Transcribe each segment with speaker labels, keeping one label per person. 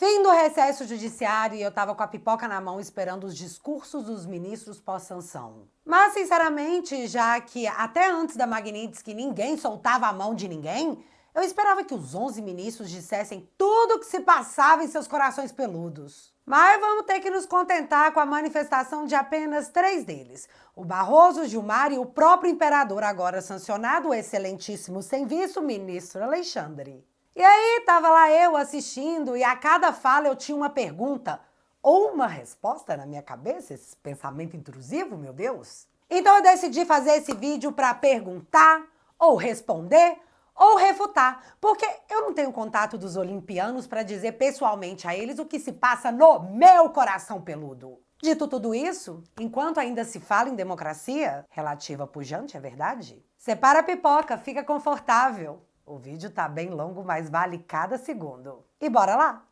Speaker 1: Fim do recesso judiciário e eu tava com a pipoca na mão esperando os discursos dos ministros pós-sanção. Mas, sinceramente, já que até antes da Magnitsky ninguém soltava a mão de ninguém, eu esperava que os 11 ministros dissessem tudo o que se passava em seus corações peludos. Mas vamos ter que nos contentar com a manifestação de apenas 3 deles. O Barroso, Gilmar e o próprio imperador, agora sancionado, o excelentíssimo sem visto, ministro Alexandre. E aí, tava lá eu assistindo e a cada fala eu tinha uma pergunta ou uma resposta na minha cabeça, esse pensamento intrusivo, meu Deus. Então eu decidi fazer esse vídeo para perguntar, ou responder, ou refutar, porque eu não tenho contato dos olimpianos para dizer pessoalmente a eles o que se passa no meu coração peludo. Dito tudo isso, enquanto ainda se fala em democracia, relativa pujante, é verdade? Separa a pipoca, fica confortável. O vídeo tá bem longo, mas vale cada segundo. E bora lá!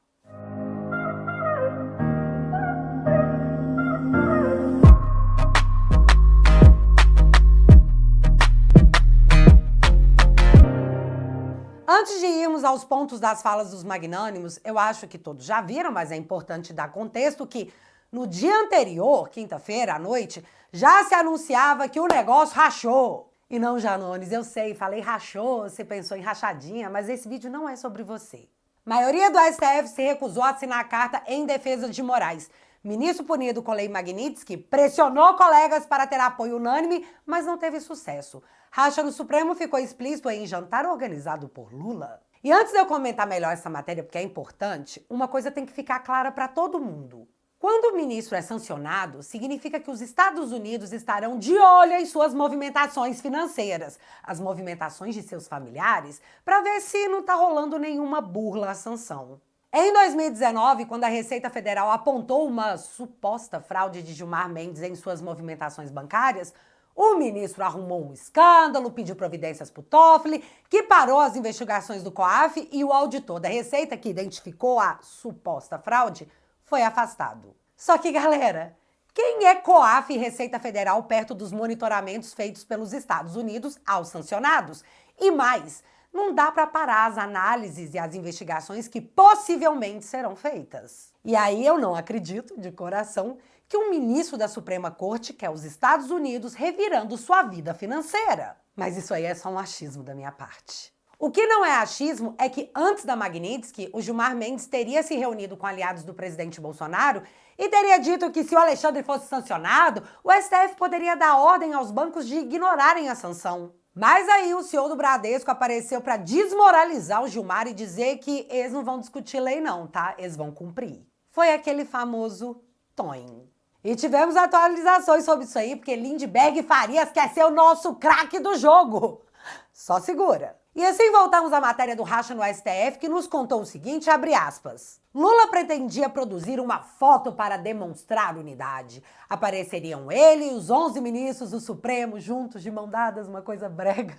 Speaker 1: Antes de irmos aos pontos das falas dos magnânimos, eu acho que todos já viram, mas é importante dar contexto que no dia anterior, quinta-feira à noite, já se anunciava que o negócio rachou. E não, Janones, eu sei, falei rachou, você pensou em rachadinha, mas esse vídeo não é sobre você. A maioria do STF se recusou a assinar a carta em defesa de Moraes. Ministro punido com lei Magnitsky pressionou colegas para ter apoio unânime, mas não teve sucesso. Racha no Supremo ficou explícito em jantar organizado por Lula. E antes de eu comentar melhor essa matéria, porque é importante, uma coisa tem que ficar clara para todo mundo. Quando o ministro é sancionado, significa que os Estados Unidos estarão de olho em suas movimentações financeiras, as movimentações de seus familiares, para ver se não está rolando nenhuma burla à sanção. Em 2019, quando a Receita Federal apontou uma suposta fraude de Gilmar Mendes em suas movimentações bancárias, o ministro arrumou um escândalo, pediu providências para o Toffoli, que parou as investigações do COAF e o auditor da Receita, que identificou a suposta fraude, foi afastado. Só que, galera, quem é COAF e Receita Federal perto dos monitoramentos feitos pelos Estados Unidos aos sancionados? E mais, não dá para parar as análises e as investigações que possivelmente serão feitas. E aí eu não acredito, de coração, que um ministro da Suprema Corte quer os Estados Unidos revirando sua vida financeira. Mas isso aí é só um achismo da minha parte. O que não é achismo é que antes da Magnitsky, o Gilmar Mendes teria se reunido com aliados do presidente Bolsonaro e teria dito que se o Alexandre fosse sancionado, o STF poderia dar ordem aos bancos de ignorarem a sanção. Mas aí o CEO do Bradesco apareceu para desmoralizar o Gilmar e dizer que eles não vão discutir lei não, tá? Eles vão cumprir. Foi aquele famoso toin. E tivemos atualizações sobre isso aí, porque Lindbergh Farias quer ser o nosso craque do jogo. Só segura. E assim voltamos à matéria do racha no STF, que nos contou o seguinte, abre aspas. Lula pretendia produzir uma foto para demonstrar unidade. Apareceriam ele e os 11 ministros do Supremo juntos, de mão dadas, uma coisa brega,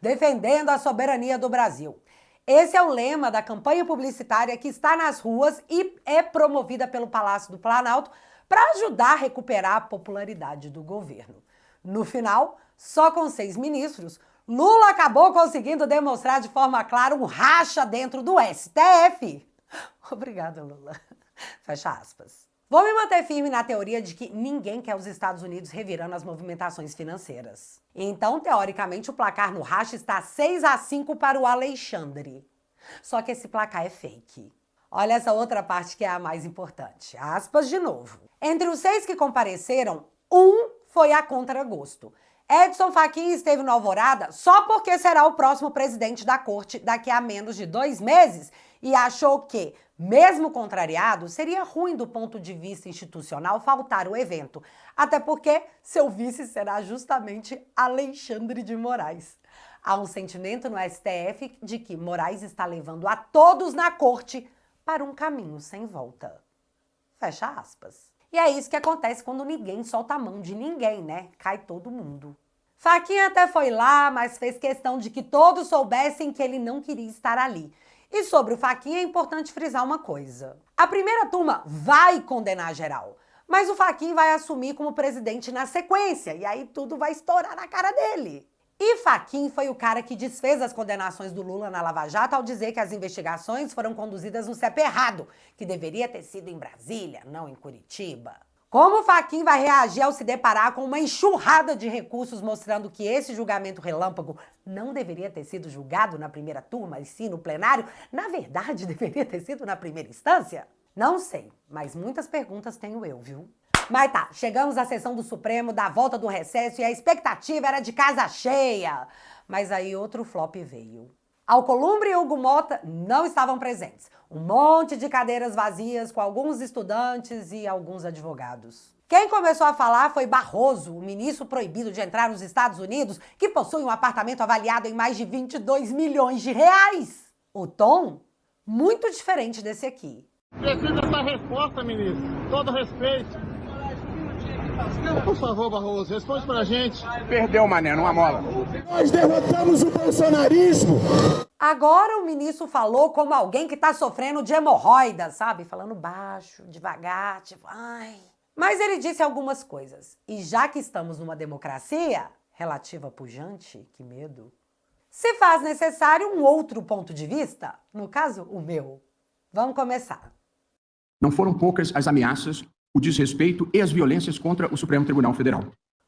Speaker 1: defendendo a soberania do Brasil. Esse é o lema da campanha publicitária que está nas ruas e é promovida pelo Palácio do Planalto para ajudar a recuperar a popularidade do governo. No final, só com 6 ministros, Lula acabou conseguindo demonstrar de forma clara um racha dentro do STF. Obrigada, Lula. Fecha aspas. Vou me manter firme na teoria de que ninguém quer os Estados Unidos revirando as movimentações financeiras. Então, teoricamente, o placar no racha está 6-5 para o Alexandre. Só que esse placar é fake. Olha essa outra parte que é a mais importante. Aspas de novo. Entre os 6 que compareceram, um foi a contragosto. Edson Fachin esteve no Alvorada só porque será o próximo presidente da corte daqui a menos de 2 meses e achou que, mesmo contrariado, seria ruim do ponto de vista institucional faltar o evento. Até porque seu vice será justamente Alexandre de Moraes. Há um sentimento no STF de que Moraes está levando a todos na corte para um caminho sem volta. Fecha aspas. E é isso que acontece quando ninguém solta a mão de ninguém, né? Cai todo mundo. Fachin até foi lá, mas fez questão de que todos soubessem que ele não queria estar ali. E sobre o Fachin é importante frisar uma coisa. A primeira turma vai condenar geral, mas o Fachin vai assumir como presidente na sequência, e aí tudo vai estourar na cara dele. E Fachin foi o cara que desfez as condenações do Lula na Lava Jato ao dizer que as investigações foram conduzidas no CEP errado, que deveria ter sido em Brasília, não em Curitiba. Como Fachin vai reagir ao se deparar com uma enxurrada de recursos mostrando que esse julgamento relâmpago não deveria ter sido julgado na primeira turma, e sim no plenário? Na verdade, deveria ter sido na primeira instância? Não sei, mas muitas perguntas tenho eu, viu? Mas tá, chegamos à sessão do Supremo, da volta do recesso, e a expectativa era de casa cheia. Mas aí outro flop veio. Alcolumbre e Hugo Mota não estavam presentes. Um monte de cadeiras vazias com alguns estudantes e alguns advogados. Quem começou a falar foi Barroso, o ministro proibido de entrar nos Estados Unidos, que possui um apartamento avaliado em mais de 22 milhões de reais. O tom, muito diferente desse aqui.
Speaker 2: Precisa dessa resposta, ministro. Todo respeito. Por favor, Barroso, responde pra gente.
Speaker 3: Perdeu, mané, numa mola.
Speaker 2: Nós derrotamos o bolsonarismo.
Speaker 1: Agora o ministro falou como alguém que tá sofrendo de hemorroida, sabe? Falando baixo, devagar, tipo, ai. Mas ele disse algumas coisas. E já que estamos numa democracia relativa pujante, que medo, se faz necessário um outro ponto de vista, no caso, o meu. Vamos começar.
Speaker 3: Não foram poucas as ameaças, o desrespeito e as violências contra o Supremo Tribunal Federal.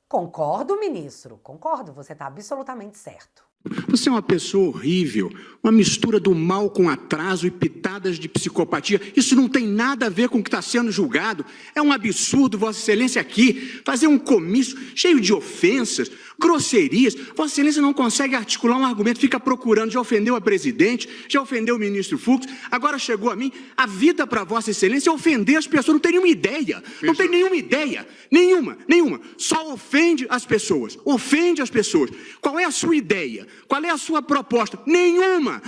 Speaker 1: Concordo, ministro, concordo, você está absolutamente certo.
Speaker 4: Você é uma pessoa horrível, uma mistura do mal com atraso e pitadas de psicopatia. Isso não tem nada a ver com o que está sendo julgado. É um absurdo, Vossa Excelência, aqui fazer um comício cheio de ofensas, grosserias. Vossa Excelência não consegue articular um argumento, fica procurando, já ofendeu a presidente, já ofendeu o ministro Fux, agora chegou a mim. A vida para Vossa Excelência é ofender as pessoas, não tem nenhuma ideia. Não tem nenhuma ideia, nenhuma. Só ofende as pessoas, Qual é a sua ideia? Qual é a sua proposta? Nenhuma.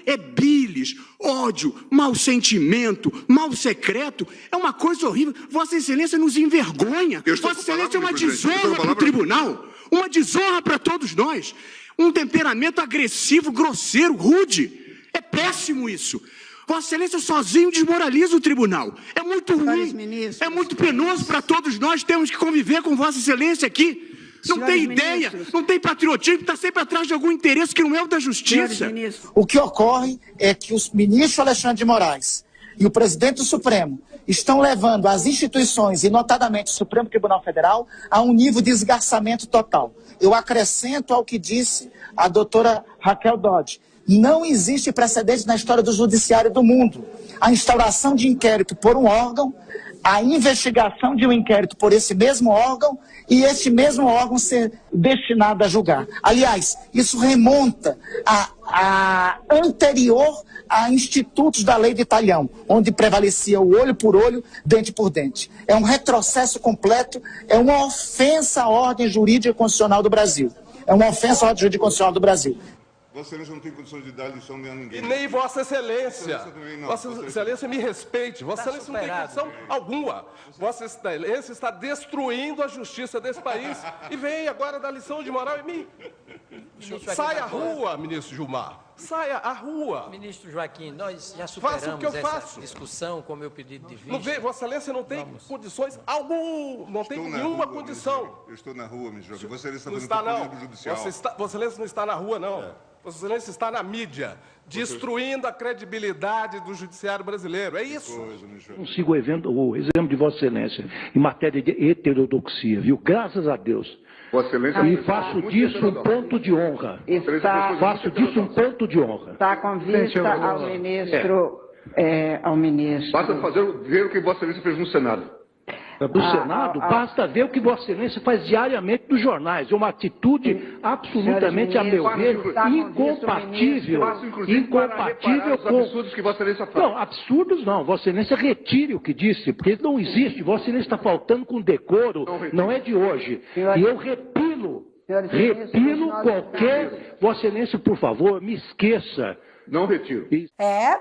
Speaker 4: É bilis, ódio, mau sentimento, mal secreto. É uma coisa horrível. Vossa Excelência nos envergonha. Vossa Excelência é uma desonra para o tribunal. Uma desonra para todos nós. Um temperamento agressivo, grosseiro, rude. É péssimo isso. Vossa Excelência sozinho desmoraliza o tribunal. É muito ruim. É muito penoso para todos nós. Temos que conviver com Vossa Excelência aqui. Não tem ideia, não tem patriotismo, está sempre atrás de algum interesse que não é o da justiça.
Speaker 5: O que ocorre é que o ministro Alexandre de Moraes e o presidente do Supremo estão levando as instituições, e notadamente o Supremo Tribunal Federal, a um nível de esgarçamento total. Eu acrescento ao que disse a doutora Raquel Dodge. Não existe precedente na história do judiciário do mundo. A instauração de inquérito por um órgão, a investigação de um inquérito por esse mesmo órgão e esse mesmo órgão ser destinado a julgar. Aliás, isso remonta a anterior a institutos da lei de Talhão, onde prevalecia o olho por olho, dente por dente. É um retrocesso completo, é uma ofensa à ordem jurídica constitucional do Brasil.
Speaker 6: Vossa Excelência não tem condições de dar lição nem a ninguém.
Speaker 7: E nem Vossa Excelência.
Speaker 6: Não.
Speaker 7: Vossa Excelência me respeite. Vossa Excelência não tem condição alguma. Vossa Excelência está destruindo a justiça desse país. E vem agora dar lição de moral em mim. Saia à rua, ministro Gilmar. Saia à rua.
Speaker 8: Ministro Joaquim, nós já superamos essa discussão com o meu pedido de vista.
Speaker 7: Não vê, Vossa Excelência não tem condições alguma. Não tem nenhuma condição.
Speaker 6: Eu estou na rua, ministro Joaquim. Vossa Excelência
Speaker 7: Não
Speaker 6: está
Speaker 7: está,
Speaker 6: fazendo
Speaker 7: não.
Speaker 6: poder judicial.
Speaker 7: Vossa Excelência não está na rua, não. Vossa Excelência está na mídia, destruindo a credibilidade do judiciário brasileiro. É isso.
Speaker 9: Não sigo o exemplo de Vossa Excelência em matéria de heterodoxia, viu? Graças a Deus.
Speaker 6: Vossa Excelência...
Speaker 9: E faço disso um ponto de honra.
Speaker 10: Está com vista ao ministro...
Speaker 6: Basta ver o que Vossa Excelência fez no Senado.
Speaker 9: Do Senado, basta ver o que Vossa Excelência faz diariamente nos jornais. É uma atitude absolutamente, a meu ver, incompatível com...
Speaker 6: absurdos que Vossa Excelência faz.
Speaker 9: Não, absurdos não. Vossa Excelência retire o que disse, porque não existe. Vossa Excelência está faltando com decoro, não é de hoje. E eu repilo qualquer... Vossa Excelência, por favor, me esqueça.
Speaker 6: Não retiro.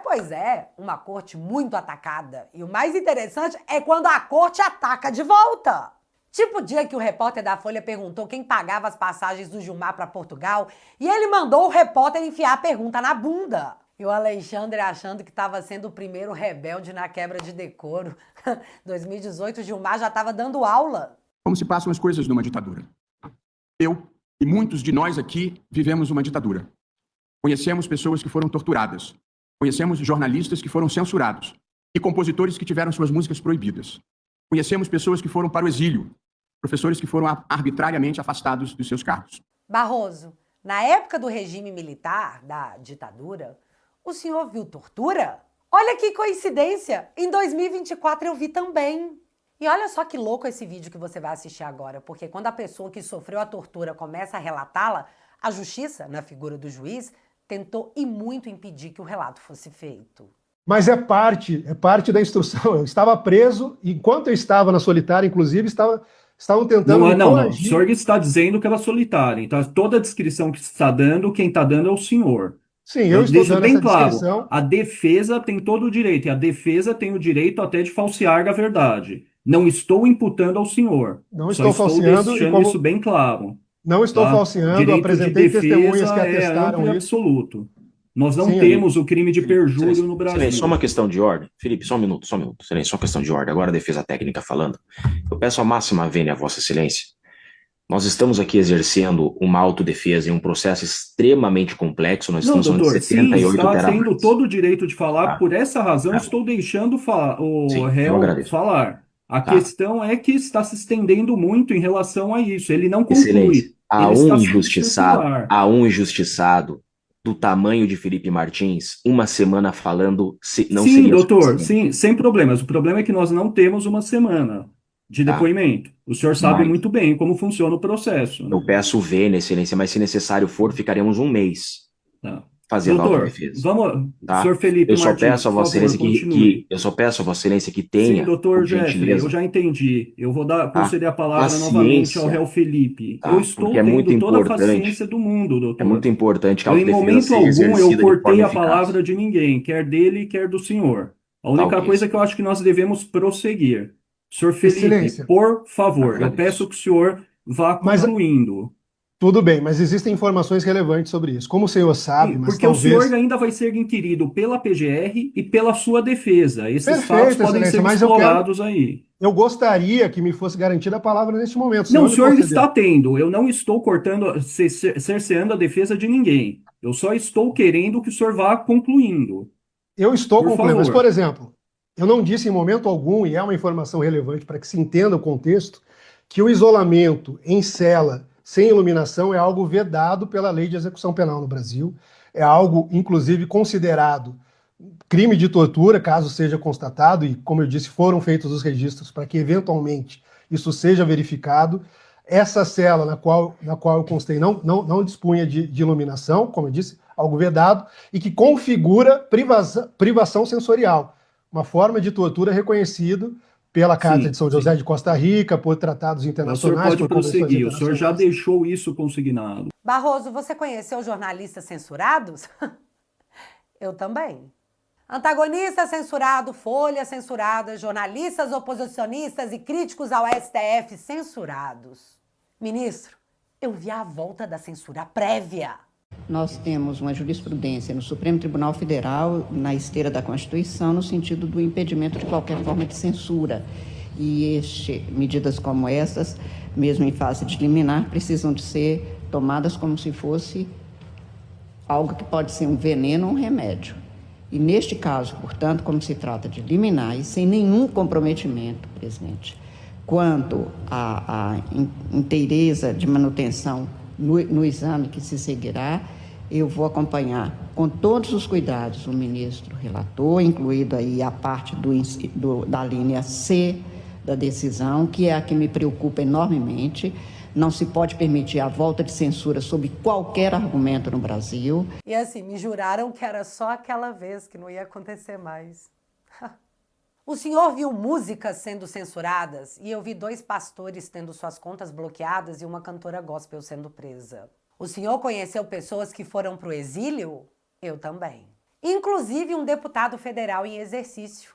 Speaker 1: Pois é, uma corte muito atacada. E o mais interessante é quando a corte ataca de volta. Tipo o dia que o repórter da Folha perguntou quem pagava as passagens do Gilmar para Portugal e ele mandou o repórter enfiar a pergunta na bunda. E o Alexandre achando que estava sendo o primeiro rebelde na quebra de decoro. 2018, o Gilmar já estava dando aula.
Speaker 3: Como se passam as coisas numa ditadura. Eu, E muitos de nós aqui vivemos uma ditadura. Conhecemos pessoas que foram torturadas. Conhecemos jornalistas que foram censurados. E compositores que tiveram suas músicas proibidas. Conhecemos pessoas que foram para o exílio. Professores que foram arbitrariamente afastados dos seus cargos.
Speaker 1: Barroso, na época do regime militar, da ditadura, o senhor viu tortura? Olha que coincidência! Em 2024 eu vi também. E olha só que louco esse vídeo que você vai assistir agora, porque quando a pessoa que sofreu a tortura começa a relatá-la, a justiça, na figura do juiz, tentou e muito impedir que o relato fosse feito.
Speaker 11: Mas é parte da instrução. Eu estava preso, enquanto eu estava na solitária, inclusive, estavam tentando
Speaker 12: Não. O senhor está dizendo que era solitária. Então, toda a descrição que está dando, quem está dando é o senhor.
Speaker 11: Sim, eu estou
Speaker 12: deixo
Speaker 11: dando
Speaker 12: bem
Speaker 11: essa
Speaker 12: claro,
Speaker 11: descrição.
Speaker 12: a defesa tem todo o direito, e a defesa tem o direito até de falsear a verdade. Não estou imputando ao senhor.
Speaker 11: Não
Speaker 12: Só
Speaker 11: estou falseando,
Speaker 12: deixando
Speaker 11: e como
Speaker 12: isso bem claro.
Speaker 11: não estou
Speaker 12: Tá?
Speaker 11: falseando,
Speaker 12: Direito
Speaker 11: apresentei
Speaker 12: de
Speaker 11: testemunhas que
Speaker 12: defesa é
Speaker 11: atestaram
Speaker 12: amplo e
Speaker 11: isso.
Speaker 12: absoluto. Nós não
Speaker 11: Sim,
Speaker 12: temos o crime de perjúrio
Speaker 13: Silêncio,
Speaker 12: no Brasil.
Speaker 13: silêncio, só uma questão de ordem. Felipe, só um minuto. Silêncio, só uma questão de ordem. Agora a defesa técnica falando. Eu peço a máxima vênia a Vossa Excelência. Nós estamos aqui exercendo uma autodefesa em um processo extremamente complexo. Nós
Speaker 12: Não,
Speaker 13: estamos falando
Speaker 12: doutor,
Speaker 13: de 78
Speaker 12: sim, está
Speaker 13: terabytes.
Speaker 12: tendo todo o direito de falar.
Speaker 13: Tá.
Speaker 12: Por essa razão,
Speaker 13: Tá.
Speaker 12: estou deixando o
Speaker 13: Sim, eu
Speaker 12: réu
Speaker 13: agradeço.
Speaker 12: falar. A
Speaker 13: Tá.
Speaker 12: questão é que está se estendendo muito em relação a isso. Ele não conclui.
Speaker 13: Excelência, há
Speaker 12: Ele está
Speaker 13: um
Speaker 12: subcircular.
Speaker 13: injustiçado do tamanho de Felipe Martins, uma semana falando não
Speaker 12: Sim,
Speaker 13: seria
Speaker 12: doutor,
Speaker 13: suficiente.
Speaker 12: sim, sem problemas. O problema é que nós não temos uma semana de
Speaker 13: Tá.
Speaker 12: depoimento. O senhor sabe
Speaker 13: Mas-
Speaker 12: muito bem como funciona o processo, né?
Speaker 13: Eu peço vênia, Excelência, mas se necessário for, ficaremos um mês
Speaker 12: Tá.
Speaker 13: fazendo
Speaker 12: Doutor,
Speaker 13: autodefesa.
Speaker 12: vamos,
Speaker 13: Tá?
Speaker 12: senhor Felipe
Speaker 13: Eu só
Speaker 12: Martins,
Speaker 13: peço a
Speaker 12: por
Speaker 13: Vossa
Speaker 12: favor,
Speaker 13: Excelência
Speaker 12: continue.
Speaker 13: eu só peço a Vossa Excelência que tenha,
Speaker 12: Sim, doutor
Speaker 13: por
Speaker 12: Jeffrey,
Speaker 13: gentileza,
Speaker 12: eu já entendi. Eu vou
Speaker 13: Tá.
Speaker 12: conceder a palavra
Speaker 13: Paciência.
Speaker 12: novamente ao réu Felipe.
Speaker 13: Tá,
Speaker 12: Eu estou
Speaker 13: porque é
Speaker 12: tendo
Speaker 13: muito
Speaker 12: toda a
Speaker 13: importante.
Speaker 12: paciência do mundo, doutor.
Speaker 13: É muito importante que a
Speaker 12: Eu, em
Speaker 13: autodefesa
Speaker 12: momento
Speaker 13: seja
Speaker 12: algum,
Speaker 13: exercida
Speaker 12: eu
Speaker 13: de
Speaker 12: cortei
Speaker 13: forma
Speaker 12: a
Speaker 13: eficaz.
Speaker 12: palavra de ninguém, quer dele, quer do senhor. A única
Speaker 13: ok.
Speaker 12: coisa que eu acho que nós devemos prosseguir. Senhor Felipe,
Speaker 11: Excelência.
Speaker 12: por favor, eu
Speaker 13: Agradeço.
Speaker 12: peço que o senhor vá
Speaker 11: Mas-
Speaker 12: concluindo.
Speaker 11: Tudo bem, mas existem informações relevantes sobre isso. Como o senhor sabe,
Speaker 12: Sim,
Speaker 11: mas
Speaker 12: porque
Speaker 11: talvez...
Speaker 12: o senhor ainda vai ser inquirido pela PGR e pela sua defesa. Esses
Speaker 11: Perfeito,
Speaker 12: fatos podem
Speaker 11: Excelência,
Speaker 12: ser
Speaker 11: mas eu quero-
Speaker 12: explorados aí.
Speaker 11: Eu gostaria que me fosse garantida a palavra neste momento.
Speaker 12: Não, o
Speaker 11: me
Speaker 12: senhor
Speaker 11: concedeu.
Speaker 12: está tendo. Eu não estou cerceando a defesa de ninguém. Eu só estou querendo que o senhor vá concluindo.
Speaker 11: Eu estou
Speaker 12: Por
Speaker 11: concluindo, mas,
Speaker 12: favor.
Speaker 11: por exemplo, eu não disse em momento algum, e é uma informação relevante para que se entenda o contexto, que o isolamento em cela sem iluminação é algo vedado pela Lei de Execução Penal no Brasil. É algo, inclusive, considerado crime de tortura, caso seja constatado, e, como eu disse, foram feitos os registros para que, eventualmente, isso seja verificado. Essa cela na qual eu constei não dispunha de iluminação, como eu disse, algo vedado, e que configura privação sensorial, uma forma de tortura reconhecida pela Carta
Speaker 12: Sim,
Speaker 11: de São José de Costa Rica, por tratados
Speaker 12: O senhor
Speaker 11: internacionais,
Speaker 12: pode
Speaker 11: por convenções
Speaker 12: prosseguir. O senhor já
Speaker 11: internacionais.
Speaker 12: deixou isso consignado.
Speaker 1: Barroso, você conheceu jornalistas censurados? Eu também. Antagonista censurado, Folha censurada, jornalistas oposicionistas e críticos ao STF censurados. Ministro, eu vi a volta da censura prévia.
Speaker 10: Nós temos uma jurisprudência no Supremo Tribunal Federal, na esteira da Constituição, no sentido do impedimento de qualquer forma de censura. E medidas como essas, mesmo em fase de liminar, precisam de ser tomadas como se fosse algo que pode ser um veneno ou um remédio. E neste caso, portanto, como se trata de liminar e sem nenhum comprometimento, presidente, quanto à inteireza de manutenção no exame que se seguirá, eu vou acompanhar com todos os cuidados o ministro relator, incluído aí a parte da linha C da decisão, que é a que me preocupa enormemente. Não se pode permitir a volta de censura sob qualquer argumento no Brasil.
Speaker 1: E assim, me juraram que era só aquela vez, que não ia acontecer mais. O senhor viu músicas sendo censuradas e eu vi 2 pastores tendo suas contas bloqueadas e uma cantora gospel sendo presa. O senhor conheceu pessoas que foram pro exílio? Eu também. Inclusive um deputado federal em exercício.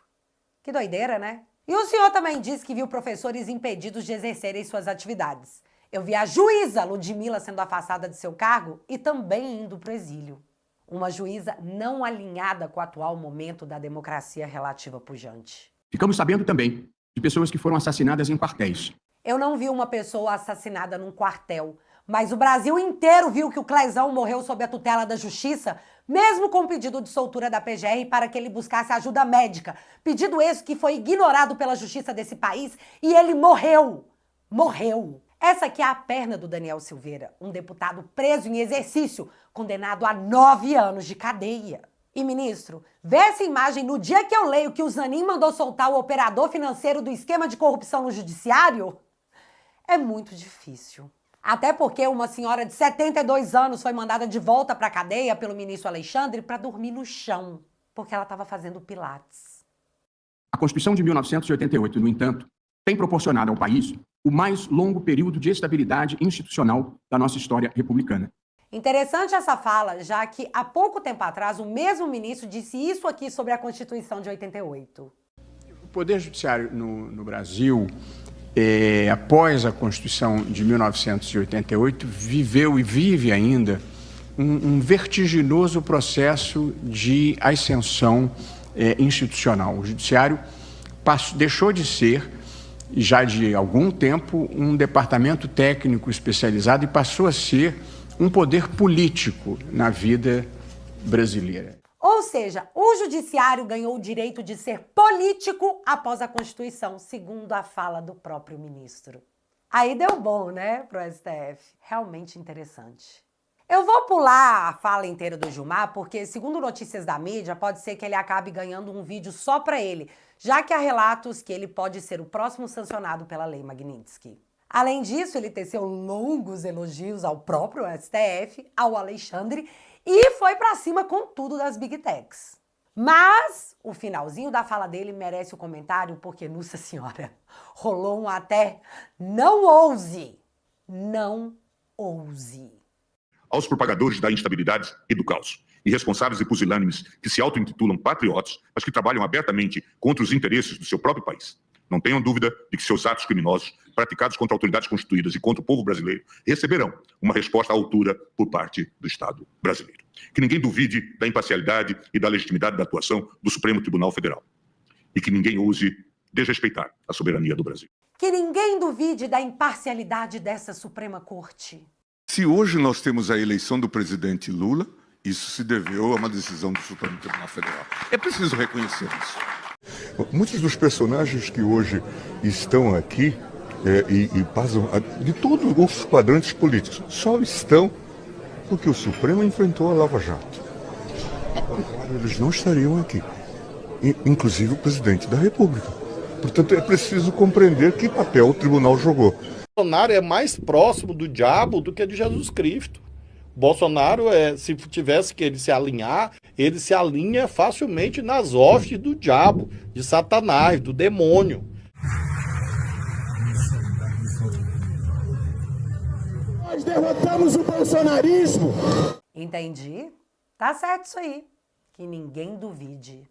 Speaker 1: Que doideira, né? E o senhor também disse que viu professores impedidos de exercerem suas atividades. Eu vi a juíza Ludmila sendo afastada de seu cargo e também indo pro exílio. Uma juíza não alinhada com o atual momento da democracia relativa pujante.
Speaker 3: Ficamos sabendo também de pessoas que foram assassinadas em quartéis.
Speaker 1: Eu não vi uma pessoa assassinada num quartel, Mas o Brasil inteiro viu que o Clezão morreu sob a tutela da justiça, mesmo com o pedido de soltura da PGR para que ele buscasse ajuda médica. Pedido esse que foi ignorado pela justiça desse país e ele morreu. Morreu. Essa aqui é a perna do Daniel Silveira, um deputado preso em exercício, condenado a 9 anos de cadeia. E, ministro, vê essa imagem no dia que eu leio que o Zanin mandou soltar o operador financeiro do esquema de corrupção no judiciário? É muito difícil. Até porque uma senhora de 72 anos foi mandada de volta para a cadeia pelo ministro Alexandre para dormir no chão, porque ela estava fazendo pilates.
Speaker 3: A Constituição de 1988, no entanto, tem proporcionado ao país o mais longo período de estabilidade institucional da nossa história republicana.
Speaker 1: Interessante essa fala, já que há pouco tempo atrás o mesmo ministro disse isso aqui sobre a Constituição de 88.
Speaker 4: O Poder Judiciário no Brasil, após a Constituição de 1988, viveu e vive ainda um vertiginoso processo de ascensão institucional. O Judiciário deixou de ser, já de algum tempo, um departamento técnico especializado e passou a ser um poder político na vida brasileira.
Speaker 1: Ou seja, o judiciário ganhou o direito de ser político após a Constituição, segundo a fala do próprio ministro. Aí deu bom, né, pro STF. Realmente interessante. Eu vou pular a fala inteira do Gilmar, porque, segundo notícias da mídia, pode ser que ele acabe ganhando um vídeo só para ele, já que há relatos que ele pode ser o próximo sancionado pela Lei Magnitsky. Além disso, ele teceu longos elogios ao próprio STF, ao Alexandre, e foi pra cima com tudo das Big Techs. Mas o finalzinho da fala dele merece o comentário, porque, nossa senhora, rolou um até não ouse. Não ouse.
Speaker 14: Aos propagadores da instabilidade e do caos, irresponsáveis e pusilânimes que se auto-intitulam patriotas, mas que trabalham abertamente contra os interesses do seu próprio país. Não tenham dúvida de que seus atos criminosos, praticados contra autoridades constituídas e contra o povo brasileiro, receberão uma resposta à altura por parte do Estado brasileiro. Que ninguém duvide da imparcialidade e da legitimidade da atuação do Supremo Tribunal Federal. E que ninguém ouse desrespeitar a soberania do Brasil.
Speaker 1: Que ninguém duvide da imparcialidade dessa Suprema Corte.
Speaker 15: Se hoje nós temos a eleição do presidente Lula, isso se deveu a uma decisão do Supremo Tribunal Federal. É preciso reconhecer isso.
Speaker 16: Muitos dos personagens que hoje estão aqui e passam de todos os quadrantes políticos só estão porque o Supremo enfrentou a Lava Jato. Eles não estariam aqui, inclusive o presidente da República. Portanto, é preciso compreender que papel o tribunal jogou.
Speaker 2: Bolsonaro é mais próximo do diabo do que de Jesus Cristo. Bolsonaro, se tivesse que ele se alinhar, ele se alinha facilmente nas hostes do diabo, de Satanás, do demônio.
Speaker 5: Nós derrotamos o bolsonarismo.
Speaker 1: Entendi. Tá certo isso aí. Que ninguém duvide.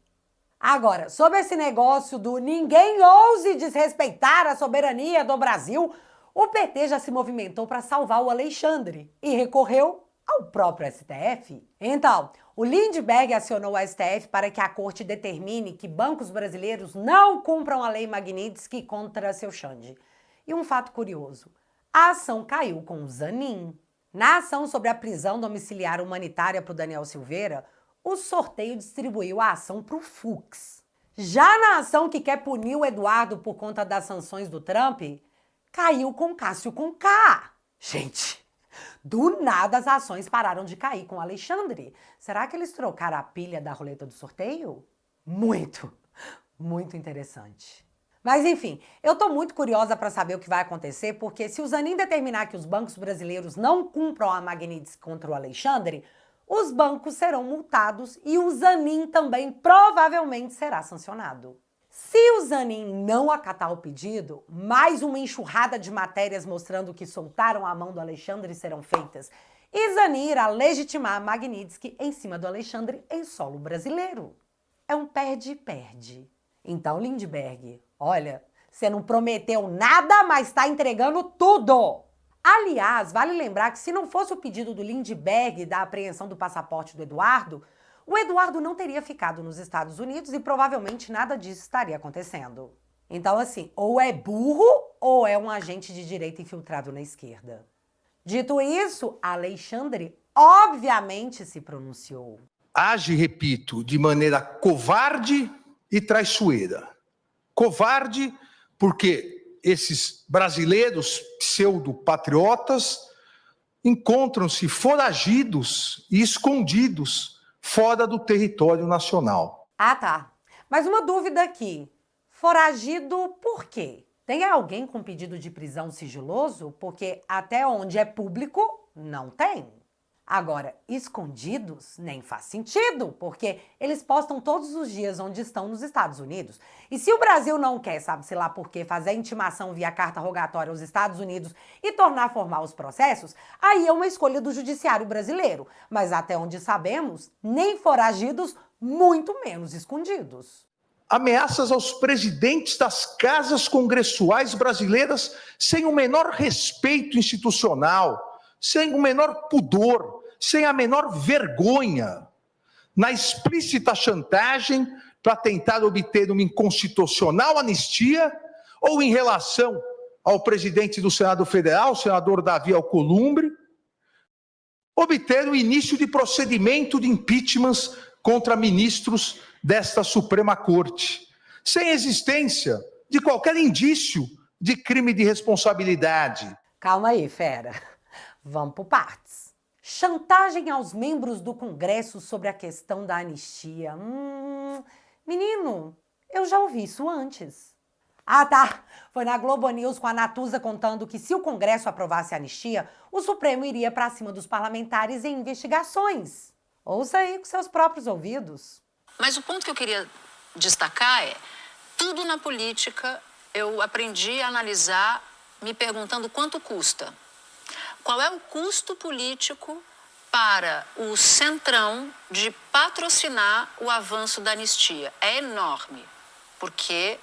Speaker 1: Agora, sobre esse negócio do ninguém ouse desrespeitar a soberania do Brasil, o PT já se movimentou para salvar o Alexandre e recorreu ao próprio STF. Então, o Lindbergh acionou o STF para que a corte determine que bancos brasileiros não cumpram a Lei Magnitsky contra seu Xande. E um fato curioso, a ação caiu com o Zanin. Na ação sobre a prisão domiciliar humanitária para o Daniel Silveira, o sorteio distribuiu a ação para o Fux. Já na ação que quer punir o Eduardo por conta das sanções do Trump, caiu com Cássio com K. Gente, do nada as ações pararam de cair com o Alexandre. Será que eles trocaram a pilha da roleta do sorteio? Muito interessante. Mas enfim, eu tô muito curiosa para saber o que vai acontecer, porque se o Zanin determinar que os bancos brasileiros não cumpram a Magnitsky contra o Alexandre, os bancos serão multados e o Zanin também provavelmente será sancionado. Se o Zanin não acatar o pedido, mais uma enxurrada de matérias mostrando que soltaram a mão do Alexandre serão feitas. E Zanin irá legitimar a Magnitsky em cima do Alexandre em solo brasileiro. É um perde-perde. Então, Lindbergh, olha, você não prometeu nada, mas está entregando tudo. Aliás, vale lembrar que se não fosse o pedido do Lindbergh da apreensão do passaporte do Eduardo, o Eduardo não teria ficado nos Estados Unidos e provavelmente nada disso estaria acontecendo. Então, assim, ou é burro ou é um agente de direita infiltrado na esquerda. Dito isso, Alexandre obviamente se pronunciou.
Speaker 17: Age, repito, de maneira covarde e traiçoeira. Covarde porque esses brasileiros pseudo-patriotas encontram-se foragidos e escondidos fora do território nacional.
Speaker 1: Ah, tá. Mas uma dúvida aqui. Foragido por quê? Tem alguém com pedido de prisão sigiloso? Porque até onde é público, não tem. Agora, escondidos nem faz sentido, porque eles postam todos os dias onde estão nos Estados Unidos. E se o Brasil não quer, sabe-se lá por quê, fazer a intimação via carta rogatória aos Estados Unidos e tornar formal os processos, aí é uma escolha do judiciário brasileiro. Mas até onde sabemos, nem foragidos, muito menos escondidos.
Speaker 17: Ameaças aos presidentes das casas congressuais brasileiras sem o menor respeito institucional, sem o menor pudor, sem a menor vergonha, na explícita chantagem para tentar obter uma inconstitucional anistia ou em relação ao presidente do Senado Federal, o senador Davi Alcolumbre, obter o início de procedimento de impeachment contra ministros desta Suprema Corte, sem existência de qualquer indício de crime de responsabilidade.
Speaker 1: Calma aí, fera. Vamos por partes. Chantagem aos membros do Congresso sobre a questão da anistia. Menino, eu já ouvi isso antes. Ah, tá. Foi na Globo News com a Natuza contando que se o Congresso aprovasse a anistia, o Supremo iria para cima dos parlamentares em investigações. Ouça aí com seus próprios ouvidos.
Speaker 18: Mas o ponto que eu queria destacar é, tudo na política eu aprendi a analisar me perguntando quanto custa. Qual é o custo político para o Centrão de patrocinar o avanço da anistia? É enorme, porque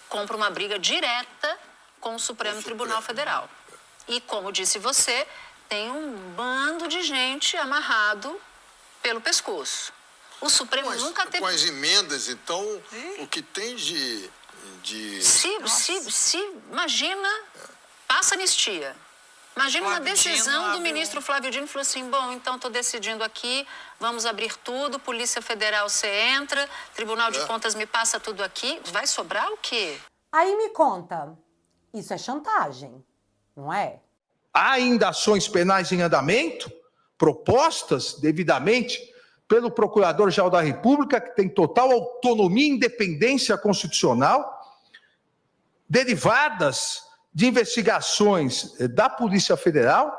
Speaker 18: compra uma briga direta com o Supremo Tribunal Federal. E, como disse você, tem um bando de gente amarrado pelo pescoço. O Supremo nunca teve...
Speaker 19: Com as emendas, então, o que tem de...
Speaker 18: Imagina, passa anistia. Imagina uma decisão do ministro Flávio Dino, falou assim, bom, então estou decidindo aqui, vamos abrir tudo, Polícia Federal você entra, Tribunal de Contas me passa tudo aqui, vai sobrar o quê?
Speaker 1: Aí me conta, isso é chantagem, não é?
Speaker 17: Há ainda ações penais em andamento, propostas devidamente pelo Procurador-Geral da República, que tem total autonomia e independência constitucional, derivadas de investigações da Polícia Federal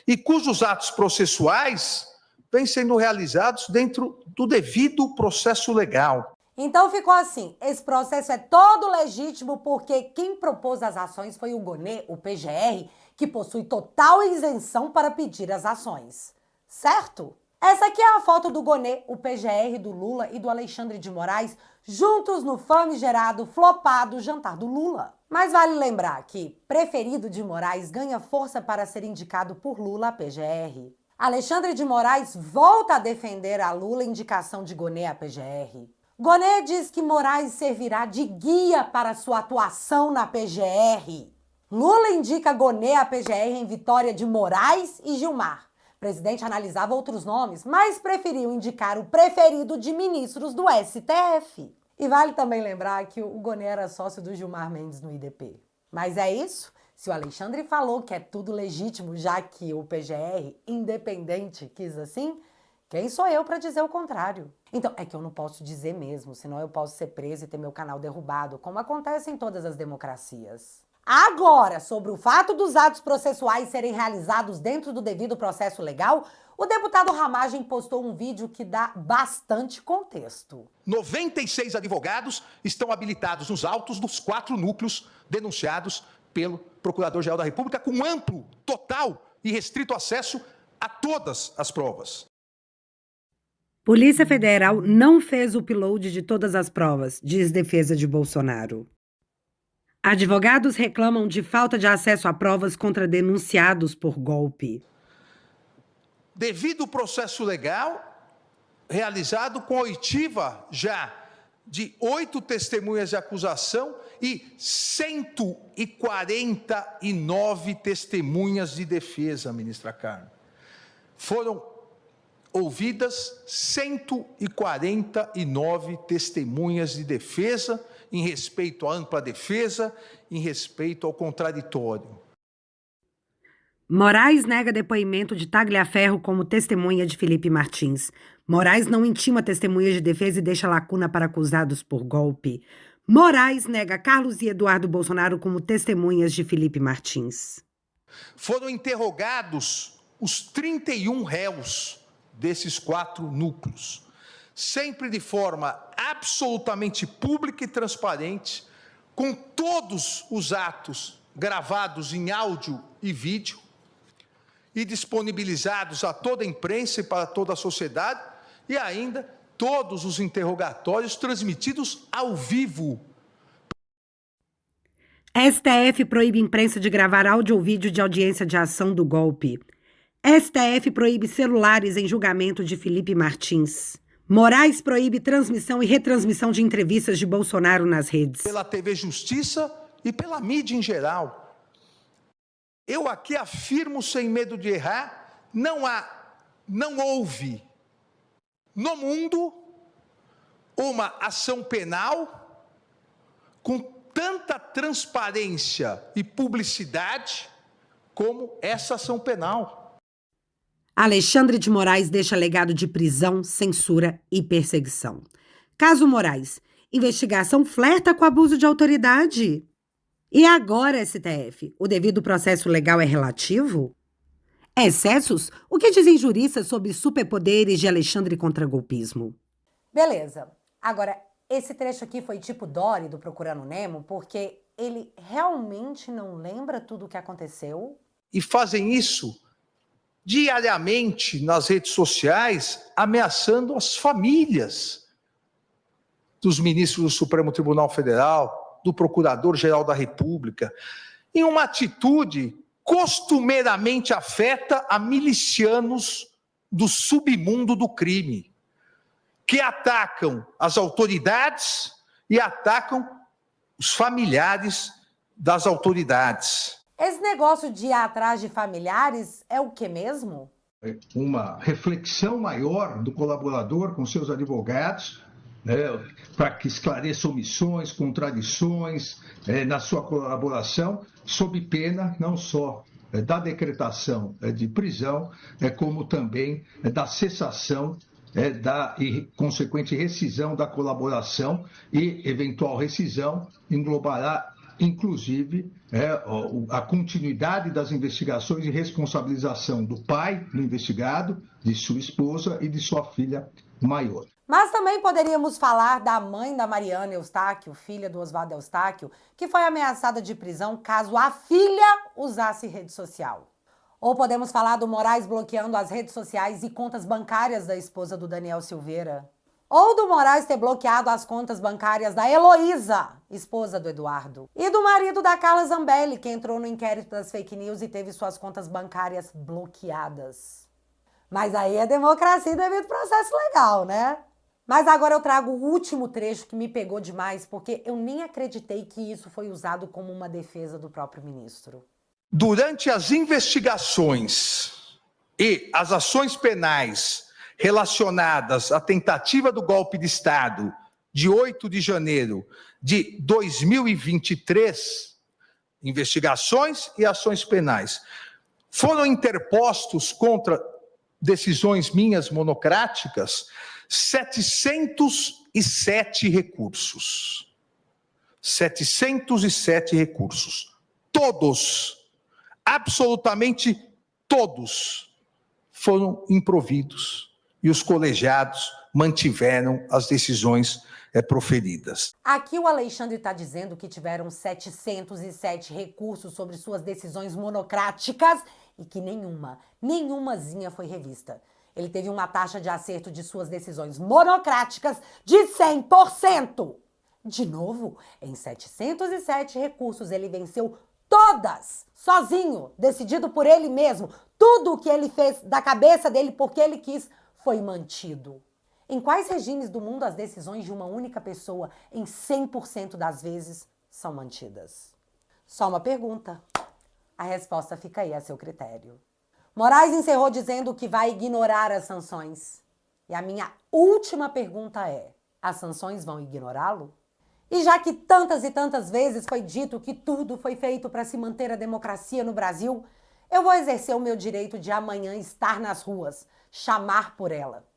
Speaker 17: e cujos atos processuais vêm sendo realizados dentro do devido processo legal.
Speaker 1: Então ficou assim, esse processo é todo legítimo porque quem propôs as ações foi o GONE, o PGR, que possui total isenção para pedir as ações. Certo? Essa aqui é a foto do GONE, o PGR do Lula e do Alexandre de Moraes, juntos no famigerado, flopado jantar do Lula. Mas vale lembrar que preferido de Moraes ganha força para ser indicado por Lula à PGR. Alexandre de Moraes volta a defender a Lula indicação de GONE à PGR. GONE diz que Moraes servirá de guia para sua atuação na PGR. Lula indica GONE à PGR em vitória de Moraes e Gilmar. O presidente analisava outros nomes, mas preferiu indicar o preferido de ministros do STF. E vale também lembrar que o GONE era sócio do Gilmar Mendes no IDP. Mas é isso? Se o Alexandre falou que é tudo legítimo, já que o PGR, independente, quis assim, quem sou eu para dizer o contrário? Então, é que eu não posso dizer mesmo, senão eu posso ser preso e ter meu canal derrubado, como acontece em todas as democracias. Agora, sobre o fato dos atos processuais serem realizados dentro do devido processo legal, o deputado Ramagem postou um vídeo que dá bastante contexto.
Speaker 17: 96 advogados estão habilitados nos autos dos 4 núcleos denunciados pelo Procurador-Geral da República, com amplo, total e restrito acesso a todas as provas.
Speaker 1: Polícia Federal não fez o upload de todas as provas, diz defesa de Bolsonaro. Advogados reclamam de falta de acesso a provas contra denunciados por golpe.
Speaker 17: Devido ao processo legal, realizado com a oitiva já de 8 testemunhas de acusação e 149 testemunhas de defesa, ministra Carmen. Foram ouvidas 149 testemunhas de defesa em respeito à ampla defesa, em respeito ao contraditório.
Speaker 1: Moraes nega depoimento de Tagliaferro como testemunha de Felipe Martins. Moraes não intima testemunhas de defesa e deixa lacuna para acusados por golpe. Moraes nega Carlos e Eduardo Bolsonaro como testemunhas de Felipe Martins.
Speaker 17: Foram interrogados os 31 réus desses 4 núcleos, sempre de forma absolutamente pública e transparente, com todos os atos gravados em áudio e vídeo e disponibilizados a toda a imprensa e para toda a sociedade, e ainda todos os interrogatórios transmitidos ao vivo.
Speaker 1: STF proíbe imprensa de gravar áudio ou vídeo de audiência de ação do golpe. STF proíbe celulares em julgamento de Felipe Martins. Moraes proíbe transmissão e retransmissão de entrevistas de Bolsonaro nas redes.
Speaker 17: Pela TV Justiça e pela mídia em geral. Eu aqui afirmo sem medo de errar, não houve no mundo uma ação penal com tanta transparência e publicidade como essa ação penal.
Speaker 1: Alexandre de Moraes deixa legado de prisão, censura e perseguição. Caso Moraes, investigação flerta com abuso de autoridade. E agora, STF, o devido processo legal é relativo? Excessos? O que dizem juristas sobre superpoderes de Alexandre contra golpismo? Beleza. Agora, esse trecho aqui foi tipo Dory do Procurando Nemo, porque ele realmente não lembra tudo o que aconteceu?
Speaker 17: E fazem isso diariamente nas redes sociais, ameaçando as famílias dos ministros do Supremo Tribunal Federal, do Procurador-Geral da República, em uma atitude costumeiramente afeta a milicianos do submundo do crime, que atacam as autoridades e atacam os familiares das autoridades.
Speaker 1: Esse negócio de ir atrás de familiares é o que mesmo?
Speaker 20: Uma reflexão maior do colaborador com seus advogados, né, para que esclareça omissões, contradições na sua colaboração, sob pena não só da decretação de prisão, como também da cessação da consequente rescisão da colaboração, e eventual rescisão englobará inclusive a continuidade das investigações e responsabilização do pai do investigado, de sua esposa e de sua filha maior.
Speaker 1: Mas também poderíamos falar da mãe da Mariana Eustáquio, filha do Oswaldo Eustáquio, que foi ameaçada de prisão caso a filha usasse rede social. Ou podemos falar do Moraes bloqueando as redes sociais e contas bancárias da esposa do Daniel Silveira. Ou do Moraes ter bloqueado as contas bancárias da Heloísa, esposa do Eduardo. E do marido da Carla Zambelli, que entrou no inquérito das fake news e teve suas contas bancárias bloqueadas. Mas aí é democracia devido ao processo legal, né? Mas agora eu trago o último trecho que me pegou demais, porque eu nem acreditei que isso foi usado como uma defesa do próprio ministro.
Speaker 17: Durante as investigações e as ações penais relacionadas à tentativa do golpe de Estado de 8 de janeiro de 2023, investigações e ações penais, foram interpostos contra decisões minhas monocráticas 707 recursos. 707 recursos. Todos, absolutamente todos, foram improvidos. E os colegiados mantiveram as decisões proferidas.
Speaker 1: Aqui o Alexandre está dizendo que tiveram 707 recursos sobre suas decisões monocráticas e que nenhumazinha foi revista. Ele teve uma taxa de acerto de suas decisões monocráticas de 100%. De novo, em 707 recursos ele venceu todas, sozinho, decidido por ele mesmo. Tudo o que ele fez da cabeça dele porque ele quis foi mantido. Em quais regimes do mundo as decisões de uma única pessoa, em 100% das vezes, são mantidas? Só uma pergunta. A resposta fica aí a seu critério. Moraes encerrou dizendo que vai ignorar as sanções. E a minha última pergunta é: as sanções vão ignorá-lo? E já que tantas e tantas vezes foi dito que tudo foi feito para se manter a democracia no Brasil, eu vou exercer o meu direito de amanhã estar nas ruas, chamar por ela,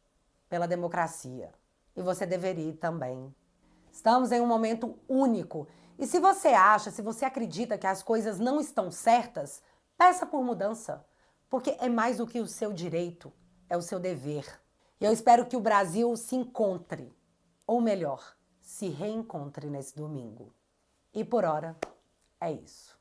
Speaker 1: pela democracia. E você deveria ir também. Estamos em um momento único. E se você acredita que as coisas não estão certas, peça por mudança. Porque é mais do que o seu direito, é o seu dever. E eu espero que o Brasil se encontre, ou melhor, se reencontre nesse domingo. E por hora, é isso.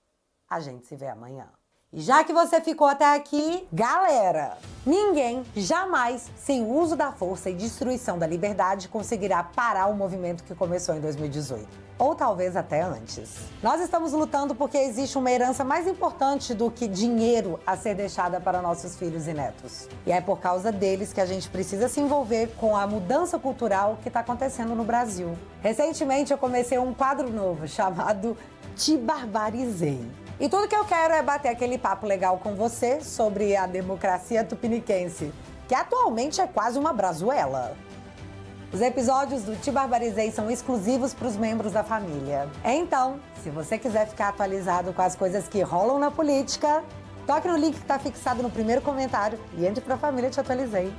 Speaker 1: A gente se vê amanhã. E já que você ficou até aqui, galera, ninguém jamais, sem o uso da força e destruição da liberdade, conseguirá parar o movimento que começou em 2018. Ou talvez até antes. Nós estamos lutando porque existe uma herança mais importante do que dinheiro a ser deixada para nossos filhos e netos. E é por causa deles que a gente precisa se envolver com a mudança cultural que está acontecendo no Brasil. Recentemente eu comecei um quadro novo chamado Te Barbarizei. E tudo que eu quero é bater aquele papo legal com você sobre a democracia tupiniquense, que atualmente é quase uma brazuela. Os episódios do Te Barbarizei são exclusivos para os membros da família. Então, se você quiser ficar atualizado com as coisas que rolam na política, toque no link que está fixado no primeiro comentário e entre para a família Te Atualizei.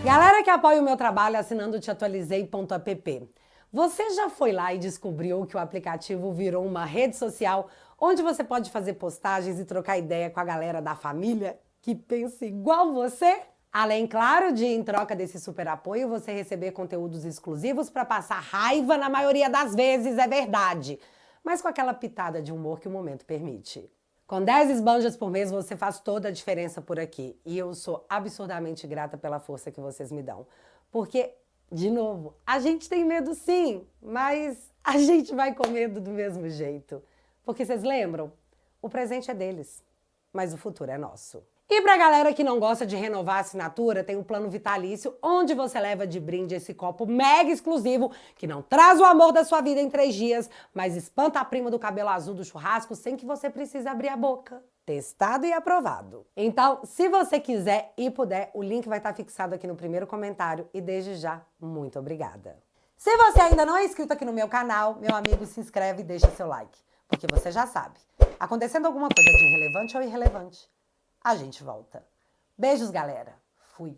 Speaker 1: Galera que apoia o meu trabalho assinando teatualizei.app. Você já foi lá e descobriu que o aplicativo virou uma rede social onde você pode fazer postagens e trocar ideia com a galera da família que pensa igual você? Além, claro, de, em troca desse super apoio, você receber conteúdos exclusivos para passar raiva na maioria das vezes, é verdade. Mas com aquela pitada de humor que o momento permite. Com 10 esbanjas por mês, você faz toda a diferença por aqui. E eu sou absurdamente grata pela força que vocês me dão. Porque, de novo, a gente tem medo sim, mas a gente vai com medo do mesmo jeito. Porque vocês lembram? O presente é deles, mas o futuro é nosso. E pra galera que não gosta de renovar a assinatura, tem o plano vitalício, onde você leva de brinde esse copo mega exclusivo, que não traz o amor da sua vida em 3 dias, mas espanta a prima do cabelo azul do churrasco sem que você precise abrir a boca. Testado e aprovado. Então, se você quiser e puder, o link vai estar fixado aqui no primeiro comentário e desde já, muito obrigada. Se você ainda não é inscrito aqui no meu canal, meu amigo, se inscreve e deixa seu like, porque você já sabe, acontecendo alguma coisa de relevante ou irrelevante, a gente volta. Beijos, galera. Fui.